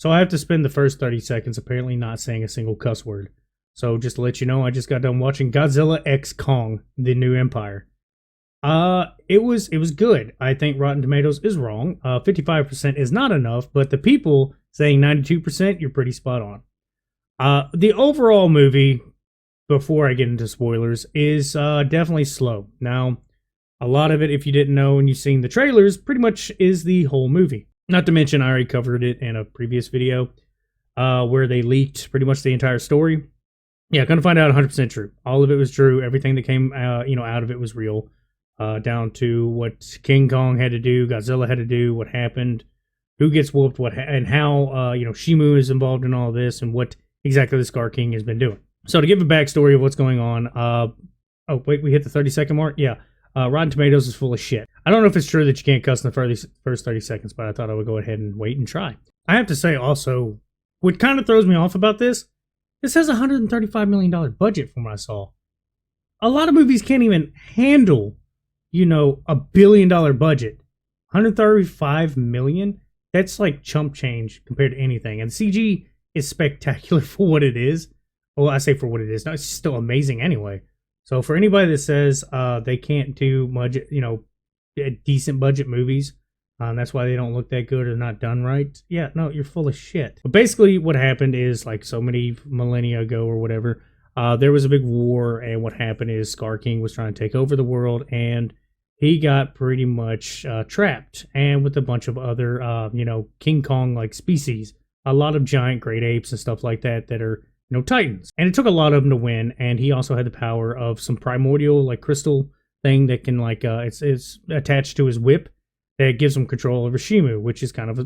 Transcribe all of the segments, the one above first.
So I have to spend the first 30 seconds apparently not saying a single cuss word. So just to let you know, I just got done watching Godzilla X Kong: The New Empire. It was good. I think Rotten Tomatoes is wrong. 55% is not enough, but the people saying 92%, you're pretty spot on. The overall movie, before I get into spoilers, is definitely slow. Now, a lot of it, if you didn't know and you've seen the trailers, pretty much is the whole movie. Not to mention, I already covered it in a previous video where they leaked pretty much the entire story. Yeah, gonna find out 100% true. All of it was true. Everything that came out of it was real. Down to what King Kong had to do, Godzilla had to do, what happened, who gets whooped, and how Shimu is involved in all this, and what exactly the Scar King has been doing. So to give a backstory of what's going on, oh wait, we hit the 30-second mark. Yeah, Rotten Tomatoes is full of shit. I don't know if it's true that you can't cuss in the first 30 seconds, but I thought I would go ahead and wait and try. I have to say also, what kind of throws me off about this has a $135 million budget from what I saw. A lot of movies can't even handle, $1 billion budget. 135 million? That's like chump change compared to anything. And CG is spectacular for what it is. Well, I say for what it is. No, it's still amazing anyway. So for anybody that says they can't do decent budget movies, that's why they don't look that good or not done right. Yeah, no, you're full of shit. But basically what happened is, like so many millennia ago or whatever, there was a big war, and what happened is Scar King was trying to take over the world, and he got pretty much trapped, and with a bunch of other, King Kong-like species. A lot of giant great apes and stuff like that are, titans. And it took a lot of them to win, and he also had the power of some primordial, like, crystal thing that can, like, it's attached to his whip that gives him control over Shimu, which is kind of,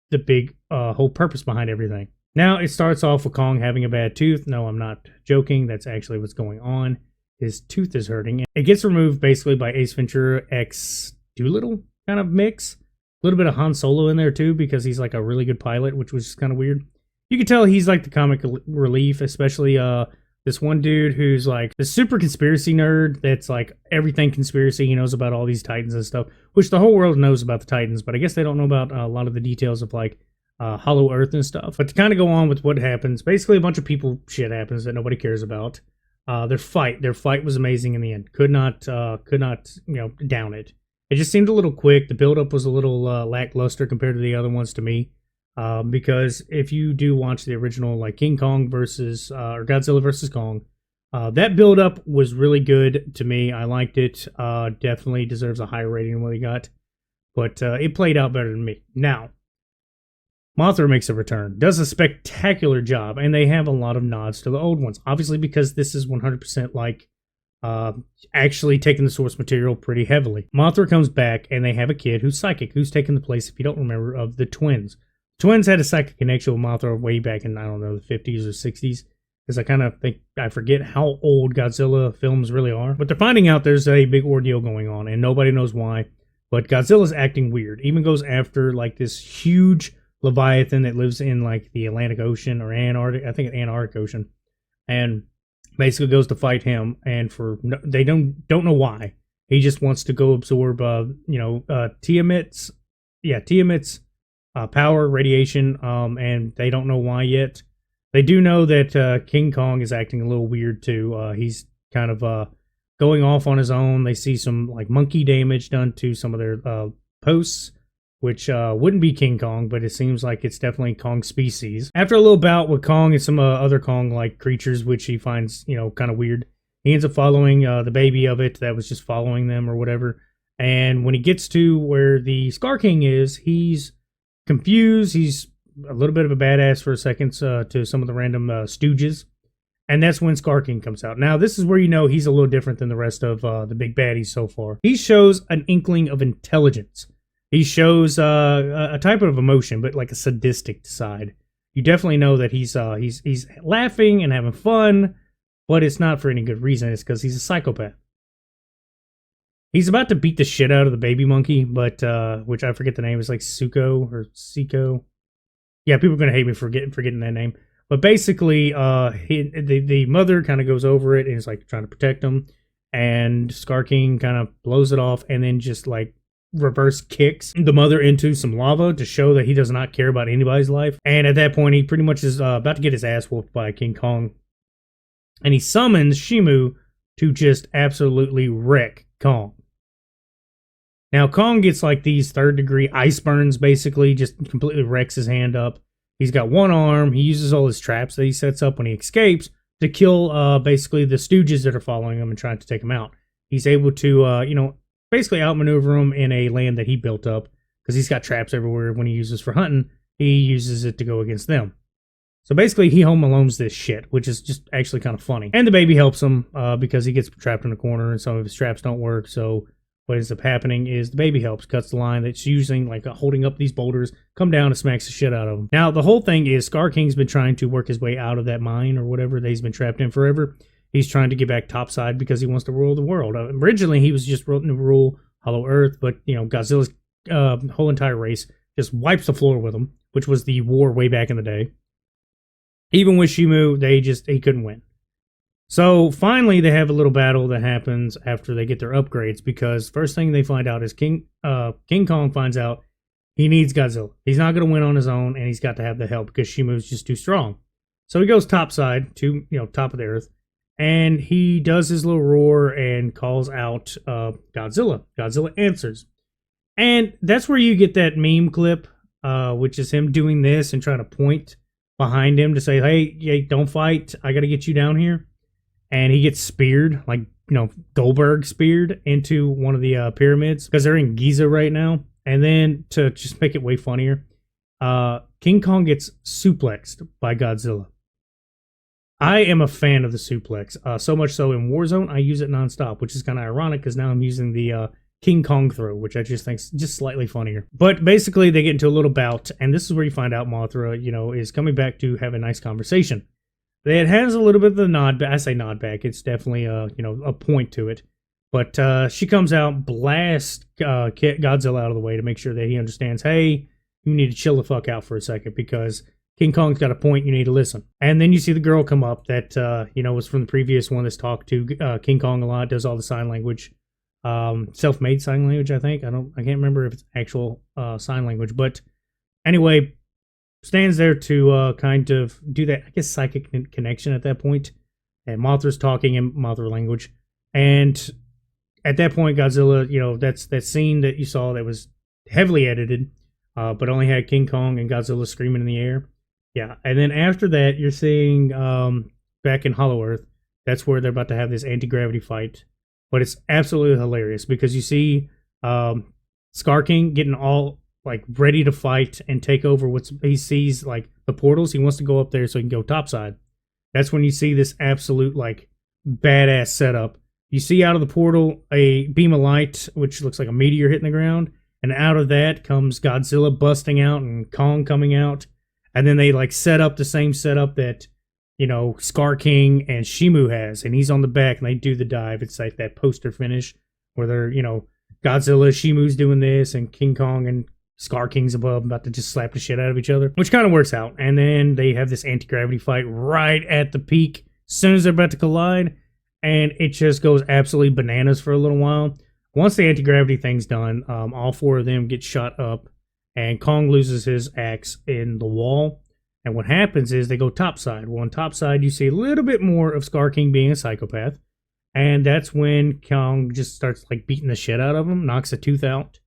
the big whole purpose behind everything. Now, it starts off with Kong having a bad tooth. No, I'm not joking. That's actually what's going on. His tooth is hurting. It gets removed basically by Ace Ventura X Doolittle kind of mix. A little bit of Han Solo in there too, because he's like a really good pilot, which was kind of weird. You can tell he's like the comic relief, especially this one dude who's like the super conspiracy nerd that's like everything conspiracy. He knows about all these Titans and stuff, which the whole world knows about the Titans, but I guess they don't know about a lot of the details of like Hollow Earth and stuff. But to kind of go on with what happens, basically a bunch of shit happens that nobody cares about. Their fight was amazing in the end. Could not down it. It just seemed a little quick. The build-up was a little lackluster compared to the other ones to me. Because if you do watch the original, like King Kong versus or Godzilla versus Kong, that build-up was really good to me. I liked it. Definitely deserves a higher rating than what he got, but it played out better than me. Now, Mothra makes a return, does a spectacular job, and they have a lot of nods to the old ones. Obviously, because this is 100% like actually taking the source material pretty heavily. Mothra comes back, and they have a kid who's psychic, who's taken the place, if you don't remember, of the twins. Twins had a psychic connection with Mothra way back in, I don't know, the 50s or 60s. Because I kind of think, I forget how old Godzilla films really are. But they're finding out there's a big ordeal going on, and nobody knows why. But Godzilla's acting weird. Even goes after, like, this huge Leviathan that lives in, like, the Atlantic Ocean or Antarctic, I think Antarctic Ocean. And basically goes to fight him, and they don't know why. He just wants to go absorb, Tiamat's power, radiation, and they don't know why yet. They do know that King Kong is acting a little weird too. He's kind of going off on his own. They see some like monkey damage done to some of their posts, which wouldn't be King Kong, but it seems like it's definitely Kong species. After a little bout with Kong and some other Kong-like creatures, which he finds, kind of weird, he ends up following the baby of it that was just following them or whatever. And when he gets to where the Scar King is, he's confused. He's a little bit of a badass for a second to some of the random stooges. And that's when Scar King comes out. Now, this is where he's a little different than the rest of the big baddies so far. He shows an inkling of intelligence. He shows a type of emotion, but like a sadistic side. You definitely know that he's laughing and having fun, but it's not for any good reason. It's because he's a psychopath. He's about to beat the shit out of the baby monkey, but which I forget the name. It's like Suko or Siko. Yeah, people are gonna hate me for forgetting that name. But basically, the mother kind of goes over it and is like trying to protect him, and Scar King kind of blows it off, and then just like reverse kicks the mother into some lava to show that he does not care about anybody's life. And at that point, he pretty much is about to get his ass whooped by King Kong. And he summons Shimu to just absolutely wreck Kong. Now, Kong gets like these third-degree ice burns, basically, just completely wrecks his hand up. He's got one arm. He uses all his traps that he sets up when he escapes to kill basically the stooges that are following him and trying to take him out. He's able to, basically outmaneuver him in a land that he built up because he's got traps everywhere. When he uses for hunting, he uses it to go against them. So basically, he home alones this shit, which is just actually kind of funny. And the baby helps him because he gets trapped in a corner and some of his traps don't work. So what ends up happening is the baby helps, cuts the line that's using, like holding up these boulders, come down and smacks the shit out of him. Now, the whole thing is Scar King's been trying to work his way out of that mine or whatever that he's been trapped in forever. He's trying to get back topside because he wants to rule the world. Originally, he was just going to rule Hollow Earth, but, Godzilla's whole entire race just wipes the floor with him, which was the war way back in the day. Even with Shimu, he couldn't win. So finally, they have a little battle that happens after they get their upgrades, because first thing they find out is King Kong finds out he needs Godzilla. He's not going to win on his own, and he's got to have the help because Shimu's just too strong. So he goes topside to top of the earth, and he does his little roar and calls out Godzilla. Godzilla answers, and that's where you get that meme clip, which is him doing this and trying to point behind him to say, hey, don't fight. I got to get you down here. And he gets speared, like, Goldberg speared into one of the pyramids because they're in Giza right now. And then to just make it way funnier, King Kong gets suplexed by Godzilla. I am a fan of the suplex, so much so in Warzone, I use it nonstop, which is kind of ironic because now I'm using the King Kong throw, which I just think is just slightly funnier. But basically, they get into a little bout, and this is where you find out Mothra, is coming back to have a nice conversation. It has a little bit of the nod. I say nod back. It's definitely a point to it. But she comes out, blasts Godzilla out of the way to make sure that he understands, hey, you need to chill the fuck out for a second because King Kong's got a point. You need to listen. And then you see the girl come up that was from the previous one that's talked to King Kong a lot, does all the sign language, self-made sign language. I think I can't remember if it's actual sign language, but anyway. Stands there to kind of do that, I guess, psychic connection at that point. And Mothra's talking in Mothra language. And at that point, Godzilla, that's that scene that you saw that was heavily edited, but only had King Kong and Godzilla screaming in the air. Yeah, and then after that, you're seeing back in Hollow Earth, that's where they're about to have this anti-gravity fight. But it's absolutely hilarious because you see Scar King getting all like ready to fight and take over he sees like the portals. He wants to go up there so he can go topside. That's when you see this absolute like badass setup. You see out of the portal a beam of light, which looks like a meteor hitting the ground. And out of that comes Godzilla busting out and Kong coming out. And then they like set up the same setup that, Scar King and Shimu has. And he's on the back and they do the dive. It's like that poster finish where they're, Godzilla, Shimu's doing this and King Kong and Scar King's above, about to just slap the shit out of each other, which kind of works out. And then they have this anti-gravity fight right at the peak, as soon as they're about to collide, and it just goes absolutely bananas for a little while. Once the anti-gravity thing's done, all four of them get shot up, and Kong loses his axe in the wall. And what happens is they go topside. Well, on topside, you see a little bit more of Scar King being a psychopath, and that's when Kong just starts like beating the shit out of him, knocks a tooth out.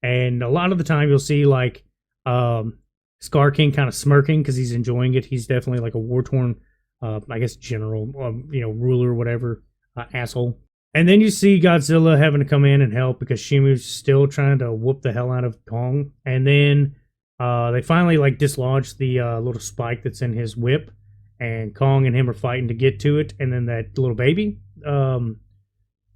And a lot of the time you'll see like Scar King kind of smirking because he's enjoying it. He's definitely like a war-torn, I guess, general, ruler, whatever, asshole. And then you see Godzilla having to come in and help because Shimu's still trying to whoop the hell out of Kong. And then they finally like dislodge the little spike that's in his whip. And Kong and him are fighting to get to it. And then that little baby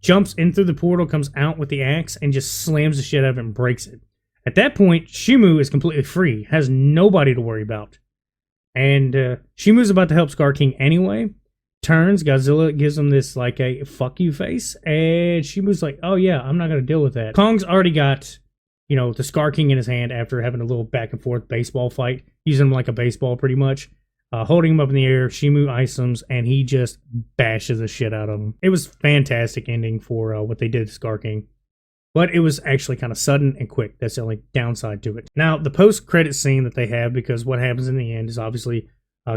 jumps in through the portal, comes out with the axe, and just slams the shit out of it and breaks it. At that point, Shimu is completely free, has nobody to worry about. And Shimu's about to help Scar King anyway. Turns, Godzilla gives him this like a fuck you face, and Shimu's like, oh yeah, I'm not going to deal with that. Kong's already got, the Scar King in his hand after having a little back and forth baseball fight, using him like a baseball pretty much. Holding him up in the air, Shimu isoms, and he just bashes the shit out of him. It was fantastic ending for what they did to Scar King. But it was actually kind of sudden and quick. That's the only downside to it. Now, the post-credit scene that they have, because what happens in the end is obviously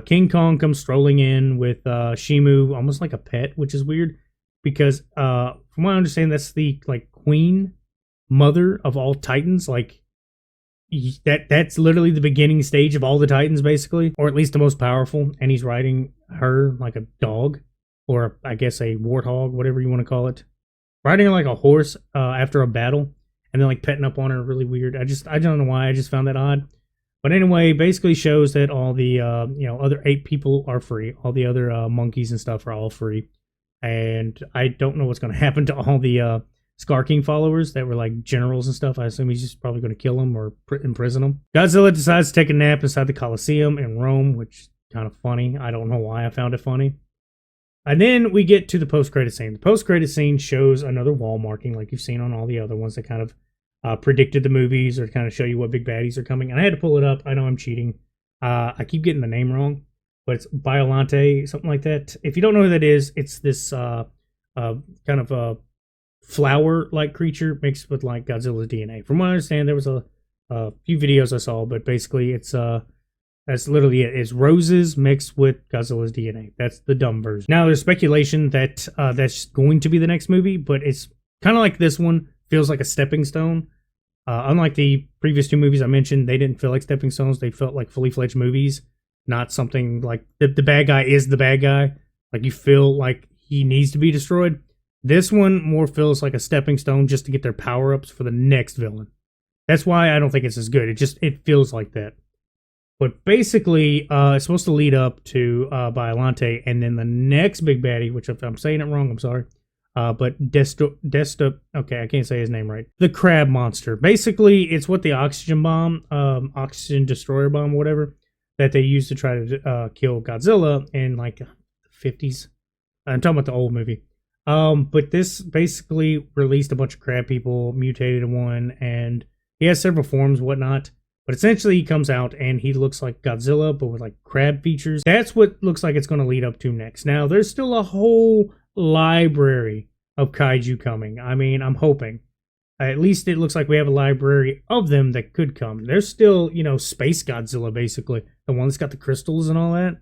King Kong comes strolling in with Shimu, almost like a pet, which is weird because from what I understand, that's the like queen mother of all Titans. Like that's literally the beginning stage of all the Titans, basically, or at least the most powerful. And he's riding her like a dog, or I guess a warthog, whatever you want to call it. Riding her like a horse after a battle, and then like petting up on her, really weird. I don't know why. I just found that odd. But anyway, basically shows that all the other 8 people are free. All the other monkeys and stuff are all free. And I don't know what's going to happen to all the Scar King followers that were like generals and stuff. I assume he's just probably going to kill them or imprison them. Godzilla decides to take a nap inside the Colosseum in Rome, which is kind of funny. I don't know why I found it funny. And then we get to the post-credit scene. The post-credit scene shows another wall marking like you've seen on all the other ones that kind of predicted the movies or kind of show you what big baddies are coming. And I had to pull it up. I know I'm cheating. I keep getting the name wrong, but it's Biolante, something like that. If you don't know who that is, it's this kind of a flower-like creature mixed with like Godzilla's DNA. From what I understand, there was a few videos I saw, but basically it's that's literally it. It's roses mixed with Godzilla's DNA. That's the dumb version. Now, there's speculation that that's going to be the next movie, but it's kind of like this one. Feels like a stepping stone. Unlike the previous 2 movies I mentioned, they didn't feel like stepping stones. They felt like fully fledged movies, not something like the bad guy is the bad guy. Like you feel like he needs to be destroyed. This one more feels like a stepping stone just to get their power-ups for the next villain. That's why I don't think it's as good. It feels like that. But basically, it's supposed to lead up to Biolante, and then the next big baddie, which if I'm saying it wrong, I'm sorry. But okay, I can't say his name right. The crab monster. Basically, it's what the oxygen bomb, oxygen destroyer bomb, whatever, that they used to try to kill Godzilla in like the 50s. I'm talking about the old movie. But this basically released a bunch of crab people, mutated one, and he has several forms, whatnot. But essentially, he comes out and he looks like Godzilla, but with like crab features. That's what looks like it's going to lead up to next. Now, there's still a whole library of kaiju coming. I mean, I'm hoping. At least it looks like we have a library of them that could come. There's still, Space Godzilla, basically. The one that's got the crystals and all that.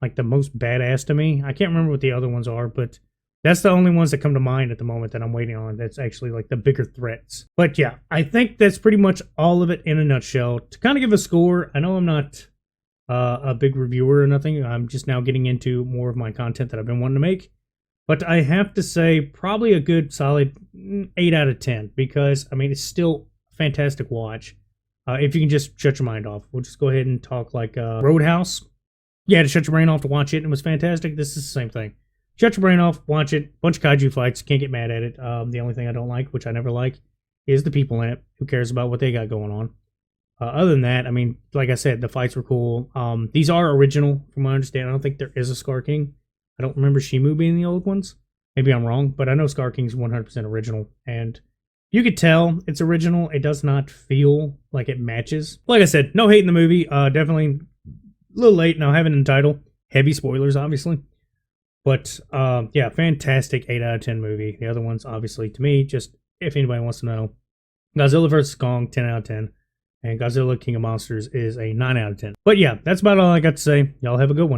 Like the most badass to me. I can't remember what the other ones are, but that's the only ones that come to mind at the moment that I'm waiting on. That's actually like the bigger threats. But yeah, I think that's pretty much all of it in a nutshell. To kind of give a score, I know I'm not a big reviewer or nothing. I'm just now getting into more of my content that I've been wanting to make. But I have to say probably a good solid 8 out of 10 because, I mean, it's still a fantastic watch. If you can just shut your mind off. We'll just go ahead and talk like Roadhouse. Yeah, to shut your brain off to watch it. It was fantastic. This is the same thing. Shut your brain off, watch it. Bunch of kaiju fights. Can't get mad at it. The only thing I don't like, which I never like, is the people in it. Who cares about what they got going on? Other than that, I mean, like I said, the fights were cool. These are original, from what I understand. I don't think there is a Scar King. I don't remember Shimu being the old ones. Maybe I'm wrong, but I know Scar King's 100% original. And you could tell it's original. It does not feel like it matches. Like I said, no hate in the movie. Definitely a little late. Now, having in the title. Heavy spoilers, obviously. But, yeah, fantastic 8 out of 10 movie. The other ones, obviously, to me, just if anybody wants to know, Godzilla vs. Kong, 10 out of 10. And Godzilla King of Monsters is a 9 out of 10. But, yeah, that's about all I got to say. Y'all have a good one.